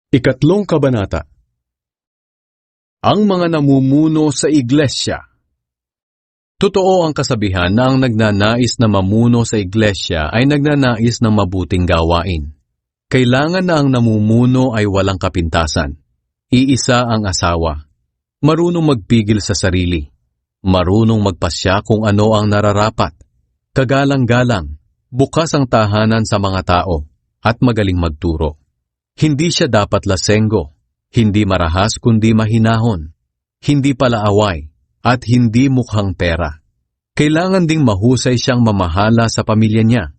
Ikatlong kabanata. Ang mga namumuno sa iglesia. Totoo ang kasabihan na ang nagnanais na mamuno sa iglesia ay nagnanais ng mabuting gawain. Kailangan na ang namumuno ay walang kapintasan. Iisa ang asawa. Marunong magpigil sa sarili. Marunong magpasya kung ano ang nararapat. Kagalang-galang, bukas ang tahanan sa mga tao, at magaling magturo. Hindi siya dapat lasenggo, hindi marahas kundi mahinahon, hindi palaaway, at hindi mukhang pera. Kailangan ding mahusay siyang mamahala sa pamilya niya,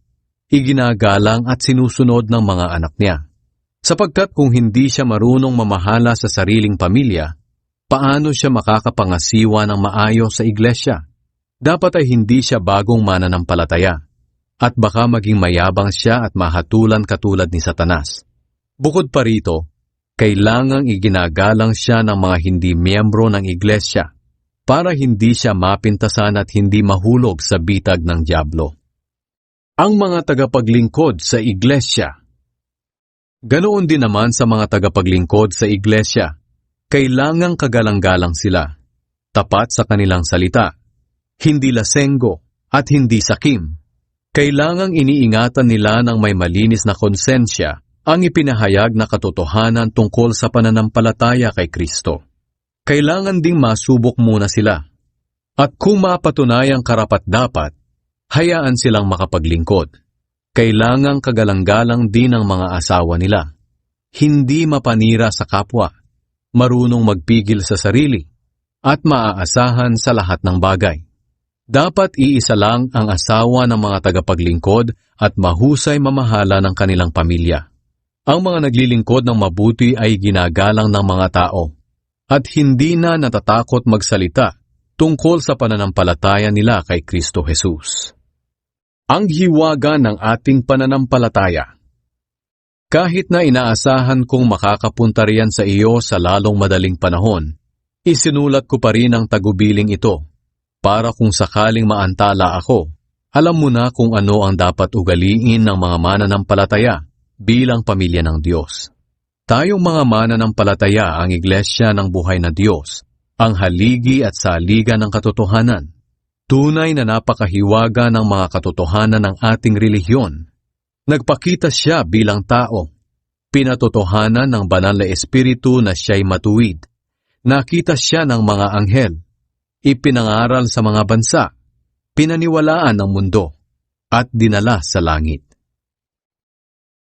iginagalang at sinusunod ng mga anak niya. Sapagkat kung hindi siya marunong mamahala sa sariling pamilya, paano siya makakapangasiwa ng maayos sa iglesia? Dapat ay hindi siya bagong mananampalataya, at baka maging mayabang siya at mahatulan katulad ni Satanas. Bukod pa rito, kailangang iginagalang siya ng mga hindi miyembro ng iglesia para hindi siya mapintasan at hindi mahulog sa bitag ng dyablo. Ang mga tagapaglingkod sa iglesia. Ganoon din naman sa mga tagapaglingkod sa iglesia. Kailangang kagalang-galang sila, tapat sa kanilang salita, hindi lasenggo at hindi sakim. Kailangang iniingatan nila ng may malinis na konsensya ang ipinahayag na katotohanan tungkol sa pananampalataya kay Kristo. Kailangan ding masubok muna sila. At kung mapatunayang karapat-dapat, hayaan silang makapaglingkod. Kailangang kagalang-galang din ang mga asawa nila. Hindi mapanira sa kapwa, marunong magpigil sa sarili, at maaasahan sa lahat ng bagay. Dapat iisa lang ang asawa ng mga tagapaglingkod at mahusay mamahala ng kanilang pamilya. Ang mga naglilingkod ng mabuti ay ginagalang ng mga tao at hindi na natatakot magsalita tungkol sa pananampalataya nila kay Kristo Jesus. Ang hiwaga ng ating pananampalataya. Kahit na inaasahan kong makakapunta riyan sa iyo sa lalong madaling panahon, isinulat ko pa rin ang tagubiling ito para kung sakaling maantala ako, alam mo na kung ano ang dapat ugaliin ng mga mananampalataya bilang pamilya ng Diyos. Tayong mga mananampalataya ang iglesia ng buhay na Diyos, ang haligi at saligan ng katotohanan. Tunay na napakahiwaga ng mga katotohanan ng ating relihiyon. Nagpakita siya bilang tao. Pinatotohanan ng banal na espiritu na siya'y matuwid. Nakita siya ng mga anghel. Ipinangaral sa mga bansa. Pinaniwalaan ng mundo. At dinala sa langit.